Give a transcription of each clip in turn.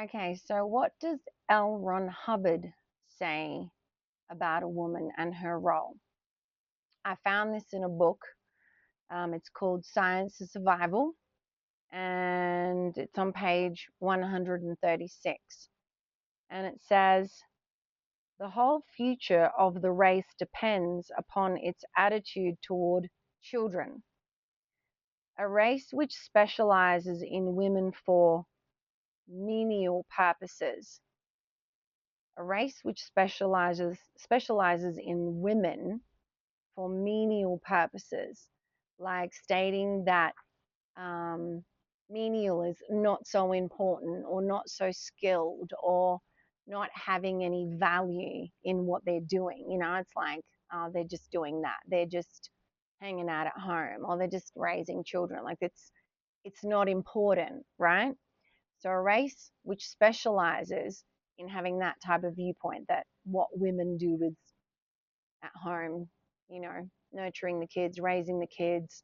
Okay, so what does L Ron Hubbard say about a woman and her role? I found this in a book. It's called Science of Survival, and it's on page 136. And it says, the whole future of the race depends upon its attitude toward children. A race which specializes in women for menial purposes. A race which specializes in women for menial purposes, like stating that um, menial is not so important or not so skilled or not having any value in what they're doing. It's like they're just doing that. They're just hanging out at home or they're just raising children. Like it's not important, right? So a race which specializes in having that type of viewpoint, that what women do is at home, nurturing the kids, raising the kids,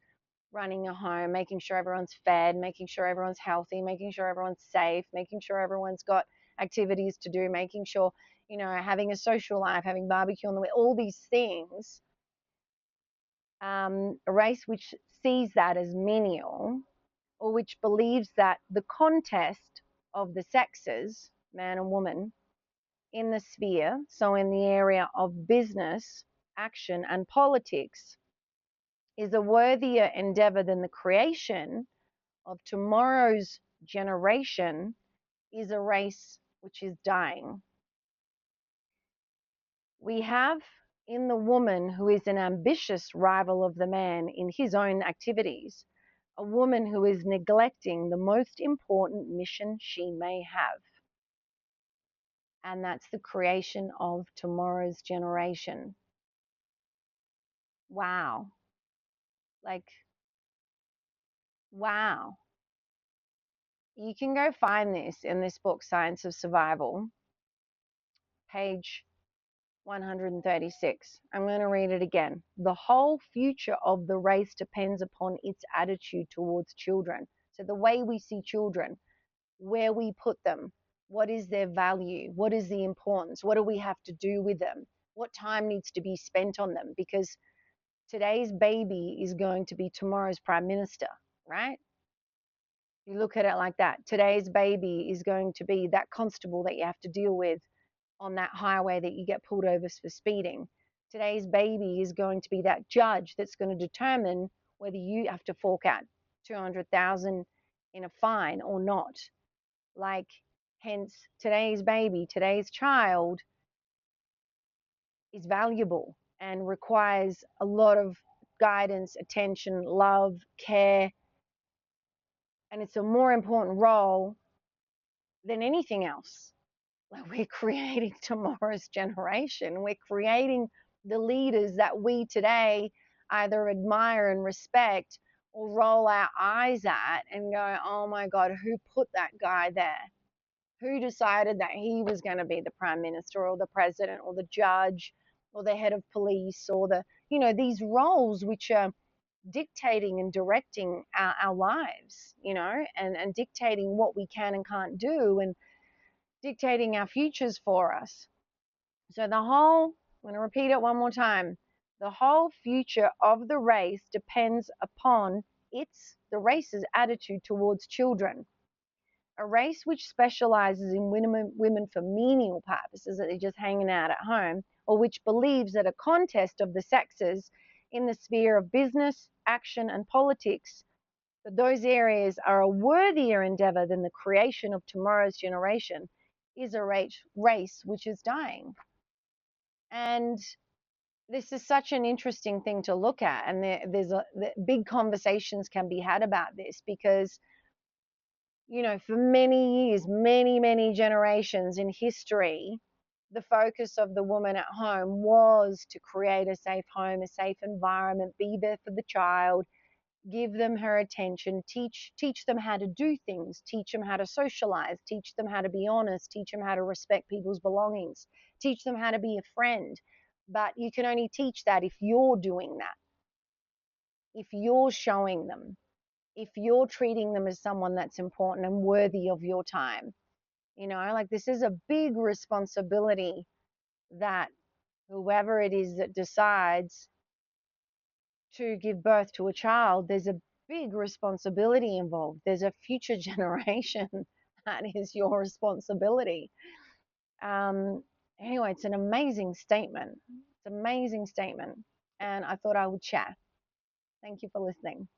running a home, making sure everyone's fed, making sure everyone's healthy, making sure everyone's safe, making sure everyone's got activities to do, making sure, having a social life, having barbecue on the way, all these things. A race which sees that as menial, or which believes that the contest of the sexes, man and woman, in the sphere, so in the area of business, action, and politics, is a worthier endeavor than the creation of tomorrow's generation, is a race which is dying. We have in the woman who is an ambitious rival of the man in his own activities, a woman who is neglecting the most important mission she may have. And that's the creation of tomorrow's generation. Wow. Like, wow. You can go find this in this book, Science of Survival, page 136. I'm going to read it again. The whole future of the race depends upon its attitude towards children. So, the way we see children, where we put them, what is their value, what is the importance, what do we have to do with them, what time needs to be spent on them, because today's baby is going to be tomorrow's prime minister, right? You look at it like that. Today's baby is going to be that constable that you have to deal with on that highway that you get pulled over for speeding. Today's baby is going to be that judge that's going to determine whether you have to fork out 200,000 in a fine or not. Like, hence, today's baby, today's child is valuable and requires a lot of guidance, attention, love, care, and it's a more important role than anything else. Like, we're creating tomorrow's generation. We're creating the leaders that we today either admire and respect or roll our eyes at and go, oh my God, who put that guy there? Who decided that he was going to be the prime minister or the president or the judge or the head of police or these roles which are dictating and directing our lives, and dictating what we can and can't do and dictating our futures for us. So I'm going to repeat it one more time. The whole future of the race depends upon the race's attitude towards children. A race which specializes in women for menial purposes, that they're just hanging out at home, or which believes that a contest of the sexes in the sphere of business, action, and politics, that those areas are a worthier endeavor than the creation of tomorrow's generation, is a race which is dying. And this is such an interesting thing to look at. And there's big conversations can be had about this because, for many years, many generations in history, the focus of the woman at home was to create a safe home, a safe environment, be there for the child, give them her attention, teach them how to do things, teach them how to socialize, teach them how to be honest, teach them how to respect people's belongings, teach them how to be a friend. But you can only teach that if you're doing that, if you're showing them, if you're treating them as someone that's important and worthy of your time. Like this is a big responsibility that whoever it is that decides to give birth to a child, there's a big responsibility involved. There's a future generation that is your responsibility. Anyway, it's an amazing statement. It's an amazing statement. And I thought I would share. Thank you for listening.